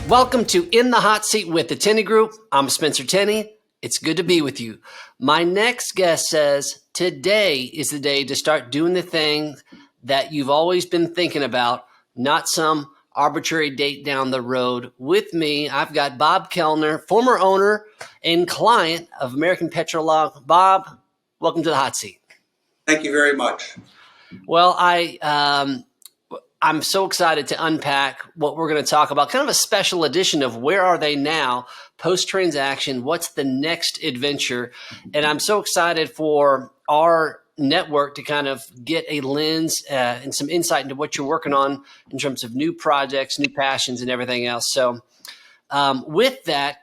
Welcome to In the Hot Seat with the Tenney Group. I'm Spencer Tenney. It's good to be with you. My next guest says today is the day to start doing the thing that you've always been thinking about, not some arbitrary date down the road. With me, I've got Bob Kellner, former owner and client of American PetroLog. Bob, welcome to the Hot Seat. Thank you very much. Well, I'm so excited to unpack what we're going to talk about, kind of a special edition of where are they now, post-transaction, what's the next adventure. And I'm so excited for our network to kind of get a lens and some insight into what you're working on in terms of new projects, new passions, and everything else. So with that,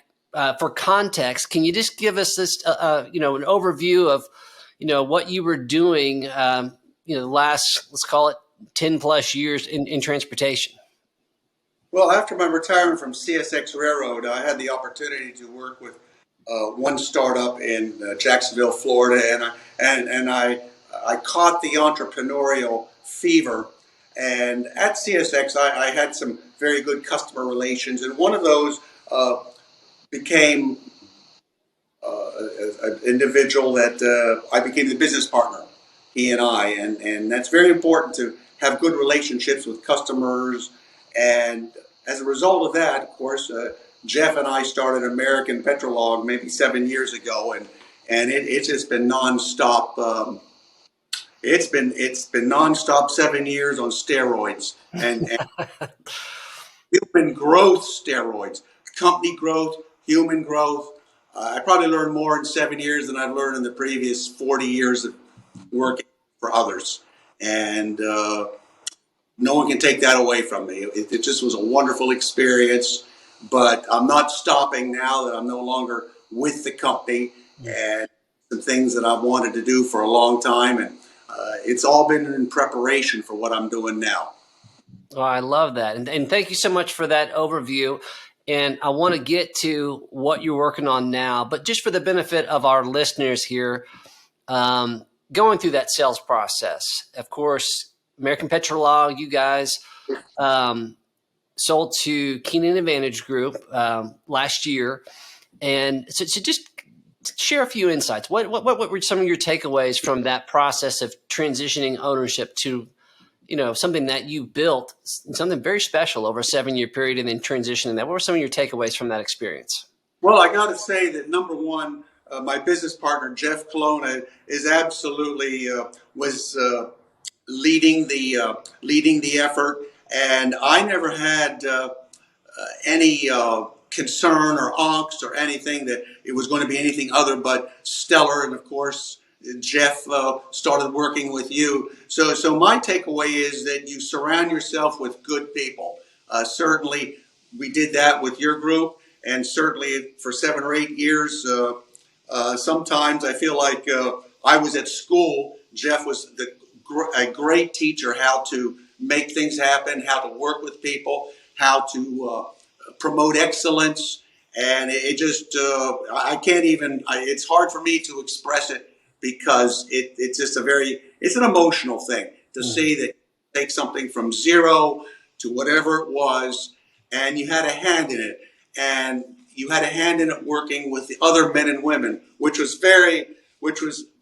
for context, can you just give us this, an overview of, what you were doing, the last, let's call it, 10 plus years in transportation? Well, after my retirement from CSX Railroad, I had the opportunity to work with one startup in Jacksonville, Florida, and I caught the entrepreneurial fever. And at CSX, I had some very good customer relations, and one of those became an individual that I became the business partner, he and I, and that's very important to have good relationships with customers. And as a result of that, of course, Jeff and I started American PetroLog maybe 7 years ago, and it's just been nonstop. It's been nonstop 7 years on steroids and human growth steroids, company growth, human growth. I probably learned more in 7 years than I've learned in the previous 40 years of working for others. And no one can take that away from me. It just was a wonderful experience, but I'm not stopping now that I'm no longer with the company, and some things that I've wanted to do for a long time. And it's all been in preparation for what I'm doing now. Oh, I love that. And thank you so much for that overview. And I want to get to what you're working on now, but just for the benefit of our listeners here, going through that sales process, of course, American PetroLog, you guys sold to Kellner Advantage Group last year. And so just share a few insights. What were some of your takeaways from that process of transitioning ownership to, something that you built, something very special over a 7-year period, and then transitioning that? What were some of your takeaways from that experience? Well, I got to say that number one, my business partner, Jeff Kellner, is absolutely was leading the effort, and I never had any concern or angst or anything that it was going to be anything other but stellar. And of course, Jeff started working with you. So my takeaway is that you surround yourself with good people. Certainly, we did that with your group, and certainly for 7 or 8 years. Sometimes I feel like I was at school. Jeff was a great teacher, how to make things happen, how to work with people, how to promote excellence. And it just, I can't even, it's hard for me to express it, because it's just it's an emotional thing to see that you take something from zero to whatever it was, and you had a hand in it. And you had a hand in it working with the other men and women, which was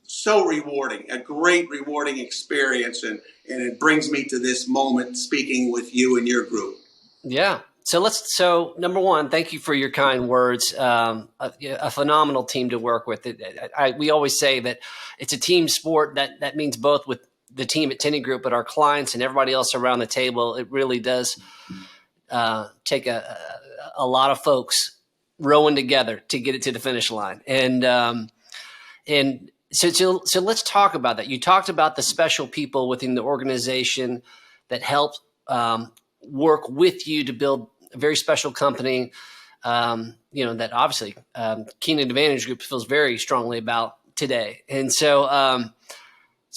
so rewarding, a great rewarding experience. And it brings me to this moment speaking with you and your group. Yeah. So number one, thank you for your kind words. A phenomenal team to work with. We always say that it's a team sport. That means both with the team at Tenney Group, but our clients and everybody else around the table. It really does take a lot of folks rowing together to get it to the finish line. And so let's talk about that. You talked about the special people within the organization that helped work with you to build a very special company, that obviously Kellner Advantage Group feels very strongly about today. And so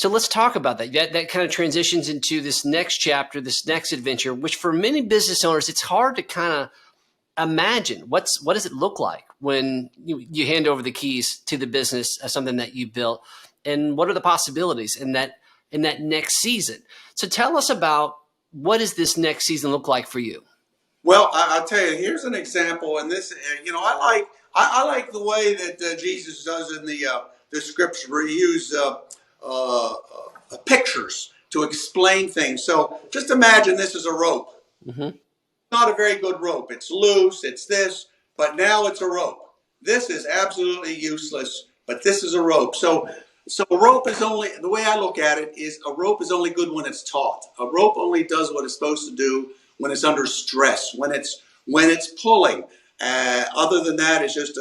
let's talk about that. That kind of transitions into this next chapter, this next adventure, which for many business owners, it's hard to kind of imagine what does it look like when you hand over the keys to the business of something that you built, and what are the possibilities in that next season. So tell us about, what does this next season look like for you? Well, I'll tell you. Here's an example, and this, I like the way that Jesus does in the scripture, where he uses pictures to explain things. So just imagine this is a rope. Hmm. Not a very good rope. It's loose, it's this, but now it's a rope. This is absolutely useless, but this is a rope. So a rope is only, the way I look at it is, a rope is only good when it's taut. A rope only does what it's supposed to do when it's under stress, when it's pulling. Other than that, it's just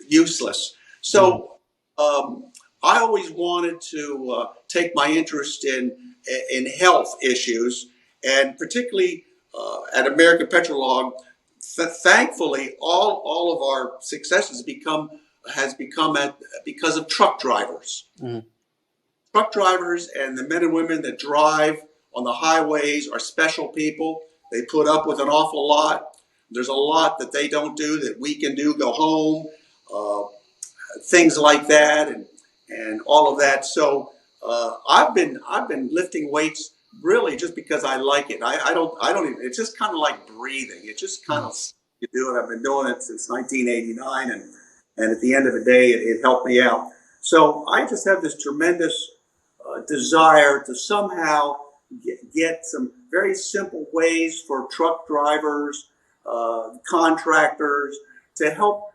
useless. Hmm. So I always wanted to take my interest in health issues, and particularly at American PetroLog. Thankfully, all of our successes has become because of truck drivers. Hmm. Truck drivers and the men and women that drive on the highways are special people. They put up with an awful lot. There's a lot that they don't do that we can do. Go home. Things like that, and all of that. So I've been lifting weights really just because I like it. I don't even. It's just kind of like breathing. It just kind of, you do it. I've been doing it since 1989, and at the end of the day, it helped me out. So I just have this tremendous desire to somehow get some very simple ways for truck drivers, contractors, to help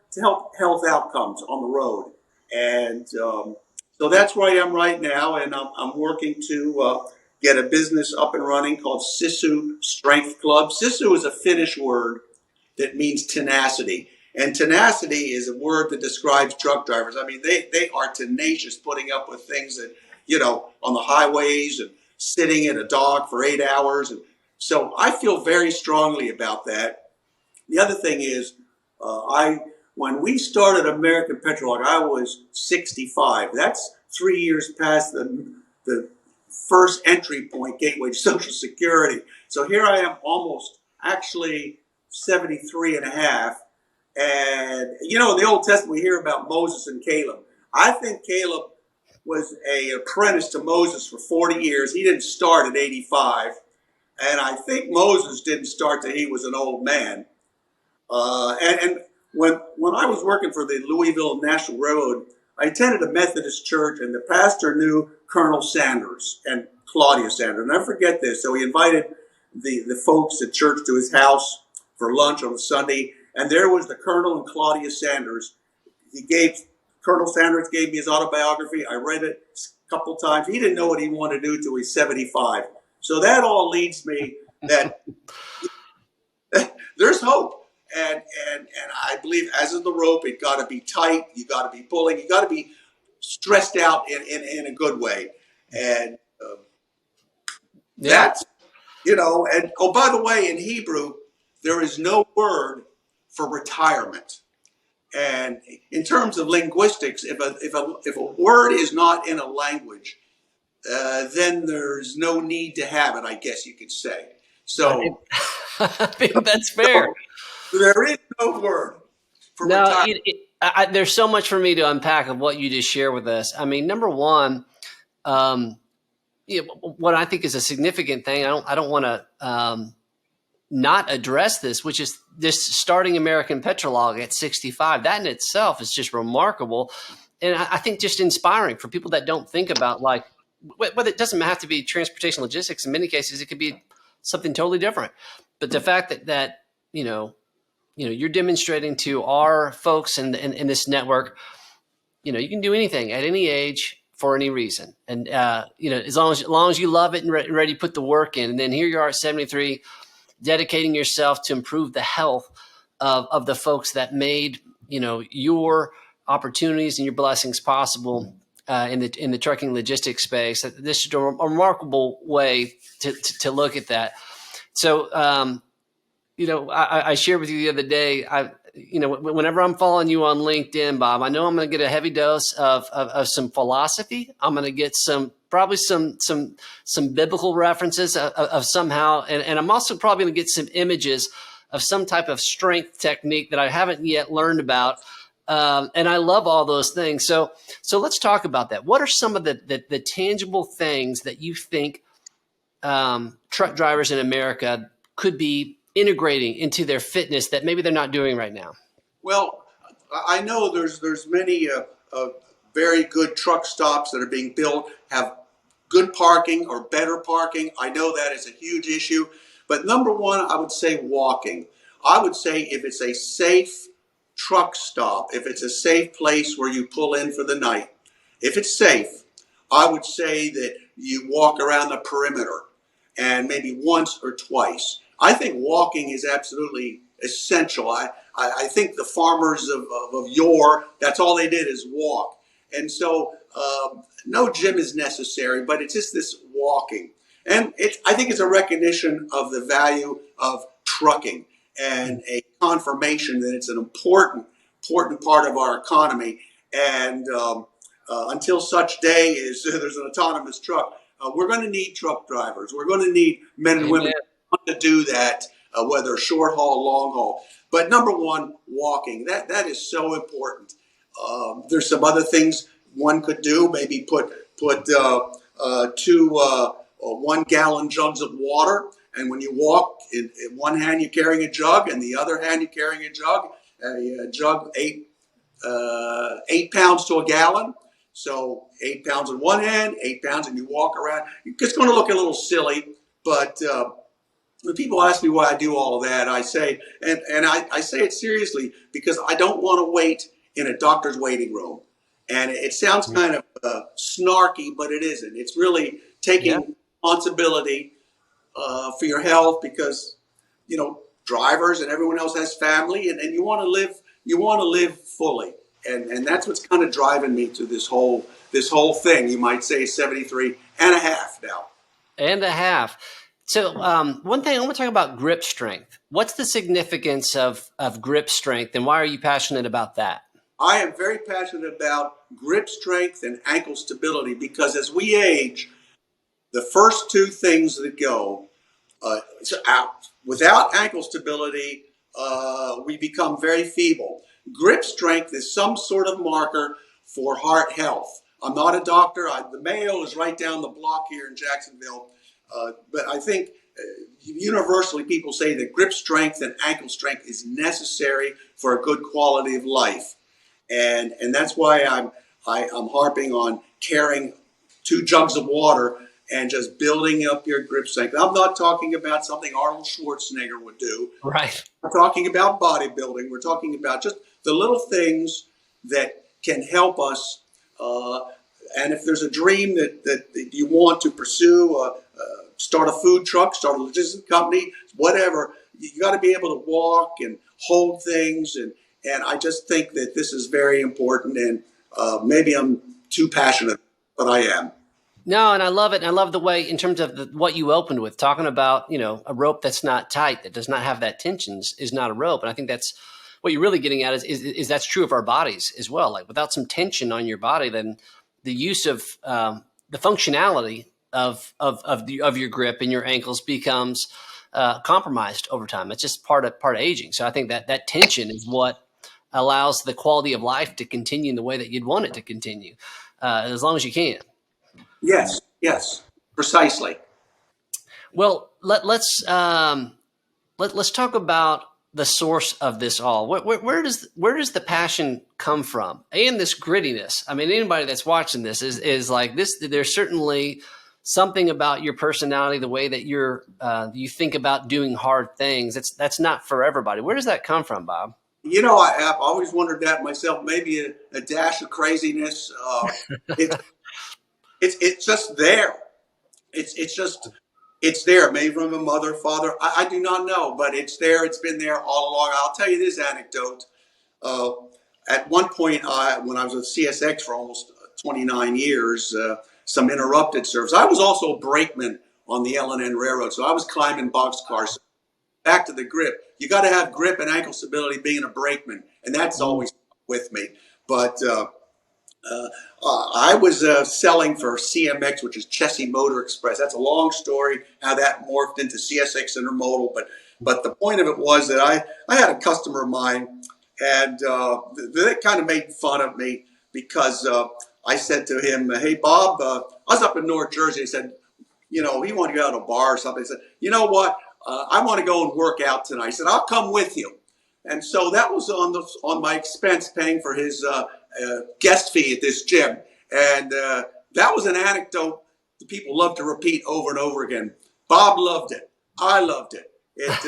health outcomes on the road. And so that's where I am right now, and I'm working to get a business up and running called Sisu Strength Club. Sisu is a Finnish word that means tenacity. And tenacity is a word that describes truck drivers. I mean, they are tenacious, putting up with things that, on the highways, and sitting in a dock for 8 hours. And so I feel very strongly about that. The other thing is, I when we started American PetroLog, I was 65. That's 3 years past the first entry point gateway to Social Security. So here I am, almost actually 73 and a half. And in the Old Testament we hear about Moses and Caleb. I think Caleb was a apprentice to Moses for 40 years. He didn't start at 85. And I think Moses didn't start till he was an old man. And when I was working for the Louisville National Railroad, I attended a Methodist church, and the pastor knew Colonel Sanders and Claudia Sanders. And I forget this. So he invited the folks at church to his house for lunch on a Sunday, and there was the Colonel and Claudia Sanders. Colonel Sanders gave me his autobiography. I read it a couple times. He didn't know what he wanted to do till he's 75. So that all leads me that there's hope. And I believe, as is the rope, it got to be tight. You got to be pulling. You got to be stressed out in a good way. And Yeah. that's, and oh, by the way, in Hebrew, there is no word for retirement. And in terms of linguistics, if a word is not in a language, then there's no need to have it, I guess you could say. So, I think that's fair. there is no word for No, retirement. there's so much for me to unpack of what you just shared with us. I mean, number one, um, what I think is a significant thing. I don't want to not address this, which is this starting American PetroLog at 65. That in itself is just remarkable, and I think just inspiring for people that don't think about, like, whether it doesn't have to be transportation logistics. In many cases, it could be something totally different. But the fact that you're demonstrating to our folks in this network, you can do anything at any age for any reason. And, as long as you love it and ready to put the work in. And then here you are at 73, dedicating yourself to improve the health of the folks that made, your opportunities and your blessings possible in the trucking logistics space. This is a remarkable way to look at that. So, I shared with you the other day, whenever I'm following you on LinkedIn, Bob, I know I'm going to get a heavy dose of some philosophy. I'm going to get probably some biblical references of somehow. And I'm also probably going to get some images of some type of strength technique that I haven't yet learned about. And I love all those things. So let's talk about that. What are some of the tangible things that you think truck drivers in America could be integrating into their fitness that maybe they're not doing right now? Well, I know there's many very good truck stops that are being built, have good parking or better parking. I know that is a huge issue. But number one, I would say walking. I would say if it's a safe truck stop, if it's a safe place where you pull in for the night, if it's safe, I would say that you walk around the perimeter and maybe once or twice. I think walking is absolutely essential. I think the farmers of yore, that's all they did is walk. And so no gym is necessary, but it's just this walking. And I think it's a recognition of the value of trucking and a confirmation that it's an important part of our economy. And until such day as there's an autonomous truck, we're going to need truck drivers. We're going to need men and women to do that, whether short haul, long haul. But number one, walking. That is so important. There's some other things one could do. Maybe put two 1 gallon jugs of water, and when you walk, in one hand you're carrying a jug, and the other hand you're carrying a jug. A jug 8 pounds to a gallon. So 8 pounds in one hand, 8 pounds, and you walk around. It's going to look a little silly, but when people ask me why I do all of that, I say, and I say it seriously because I don't want to wait in a doctor's waiting room. And it sounds kind of snarky, but it isn't. It's really taking responsibility for your health because, drivers and everyone else has family, and you want to live fully. And that's what's kind of driving me to this whole thing. You might say 73 and a half now. And a half. So one thing I want to talk about grip strength. What's the significance of grip strength, and why are you passionate about that? I am very passionate about grip strength and ankle stability because as we age, the first two things that go out. Without ankle stability, we become very feeble. Grip strength is some sort of marker for heart health. I'm not a doctor. The Mayo is right down the block here in Jacksonville. But I think universally people say that grip strength and ankle strength is necessary for a good quality of life. And that's why I'm harping on carrying 2 jugs of water and just building up your grip strength. I'm not talking about something Arnold Schwarzenegger would do. Right. We're talking about bodybuilding. We're talking about just the little things that can help us. And if there's a dream that you want to pursue, start a food truck, start a logistics company, whatever, you got to be able to walk and hold things. And I just think that this is very important. And maybe I'm too passionate, but I am. No, and I love it. And I love the way, in terms of what you opened with, talking about, a rope that's not tight, that does not have that tension is not a rope. And I think that's what you're really getting at is that's true of our bodies as well. Like without some tension on your body, then the use of the functionality of your grip and your ankles becomes compromised over time. It's just part of aging. So I think that tension is what allows the quality of life to continue in the way that you'd want it to continue, as long as you can. Yes, precisely. Well, let's talk about the source of this all. Where does the passion come from, and this grittiness? I mean, anybody that's watching this is like this. There's certainly something about your personality, the way that you think about doing hard things. That's not for everybody. Where does that come from, Bob? I've always wondered that myself. Maybe a dash of craziness. It's just there. It's there. Maybe from a mother, father. I do not know, but it's there. It's been there all along. I'll tell you this anecdote. At one point, when I was with CSX for almost 29 years, some interrupted service. I was also a brakeman on the L&N Railroad, so I was climbing boxcars. Back to the grip. You got to have grip and ankle stability being a brakeman, and that's always with me. But I was selling for CMX, which is Chessie Motor Express. That's a long story how that morphed into CSX Intermodal. But the point of it was that I had a customer of mine, and they kind of made fun of me because I said to him, "Hey, Bob," I was up in North Jersey. He said, he wanted to go out to a bar or something. He said, "You know what? I want to go and work out tonight. I said, I'll come with you. And so that was on my expense, paying for his guest fee at this gym. And that was an anecdote that people love to repeat over and over again. Bob loved it. I loved it. It's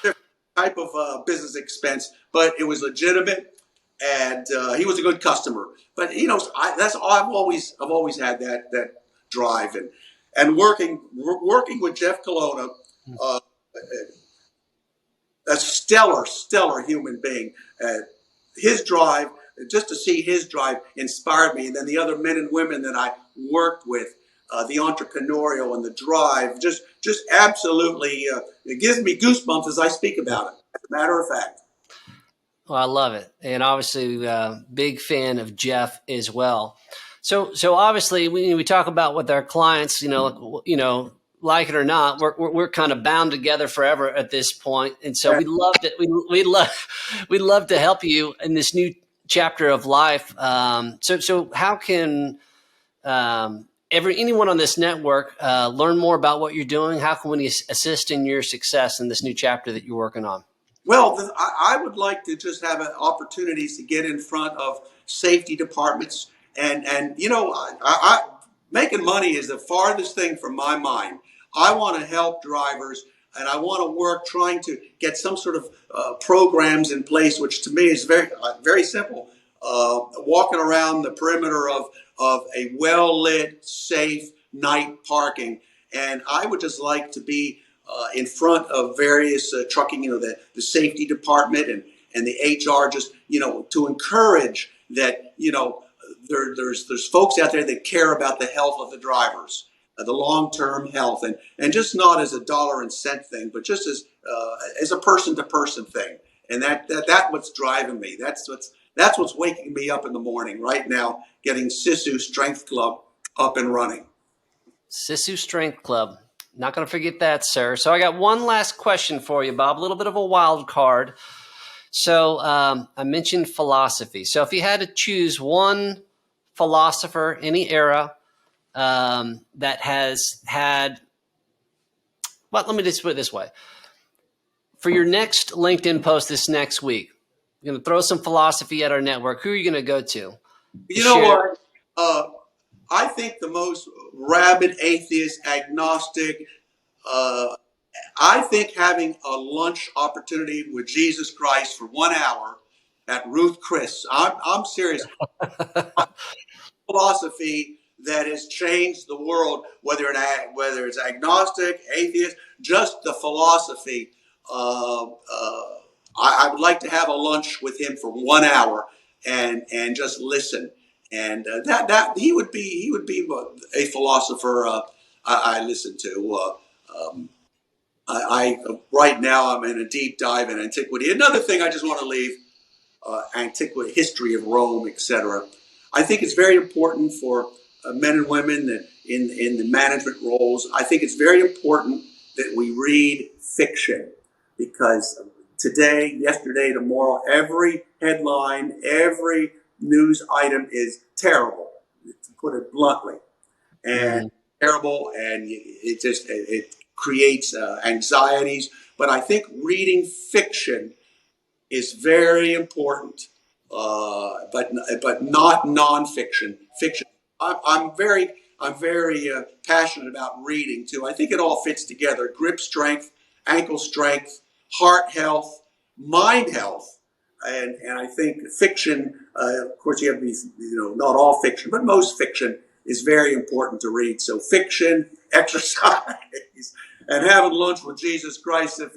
a type of business expense, but it was legitimate, and he was a good customer. But that's I've always had that drive, and working with Jeff Colonna, a stellar human being. His drive, just to see his drive, inspired me. And then the other men and women that I worked with, the entrepreneurial and the drive, just absolutely, it gives me goosebumps as I speak about it. As a matter of fact. Well, I love it, and obviously, big fan of Jeff as well. So obviously, we talk about with our clients, like it or not, we're kind of bound together forever at this point, and so we love it. We love to help you in this new chapter of life. So how can anyone on this network learn more about what you're doing? How can we assist in your success in this new chapter that you're working on? Well, I would like to just have opportunities to get in front of safety departments, and making money is the farthest thing from my mind. I want to help drivers, and I want to work trying to get some sort of programs in place, which to me is very simple. Walking around the perimeter of a well-lit, safe night parking, and I would just like to be in front of various trucking, the safety department and the HR, just to encourage that there's folks out there that care about the health of the drivers, the long-term health, and just not as a dollar and cent thing, but just as a person-to-person thing. And that's what's driving me. That's what's waking me up in the morning right now, getting Sisu Strength Club up and running. Sisu Strength Club. Not going to forget that, sir. So I got one last question for you, Bob, a little bit of a wild card. So I mentioned philosophy. So if you had to choose one philosopher, any era, that has had, well, let me just put it this way. For your next LinkedIn post this next week, you're going to throw some philosophy at our network. Who are you going to go to? You know what? I think the most rabid atheist, agnostic, I think having a lunch opportunity with Jesus Christ for 1 hour at Ruth Chris. I'm serious. Philosophy that has changed the world, whether it's agnostic, atheist, just the philosophy. I would like to have a lunch with him for 1 hour and just listen. And that he would be a philosopher I listen to. Right now I'm in a deep dive in antiquity. Another thing I just want to leave, antiquity, history of Rome, etc. I think it's very important for men and women that in the management roles. I think it's very important that we read fiction, because today, yesterday, tomorrow, every headline, every news item is terrible, to put it bluntly, and terrible, and it creates anxieties. But I think reading fiction is very important, but not nonfiction. Fiction. I'm very passionate about reading too. I think it all fits together: grip strength, ankle strength, heart health, mind health, and I think fiction. Of course, you have these, not all fiction, but most fiction is very important to read. So fiction, exercise, and having lunch with Jesus Christ. If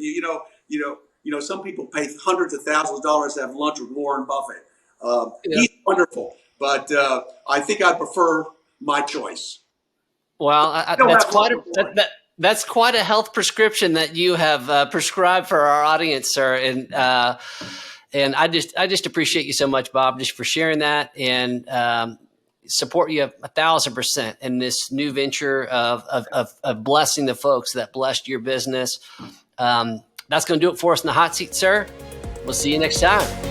some people pay hundreds of thousands of dollars to have lunch with Warren Buffett. He's wonderful, but I think I prefer my choice. Well, that's quite a health prescription that you have prescribed for our audience, sir. And I just appreciate you so much, Bob, just for sharing that, and support you 1,000% in this new venture of blessing the folks that blessed your business. That's going to do it for us in the hot seat, sir. We'll see you next time.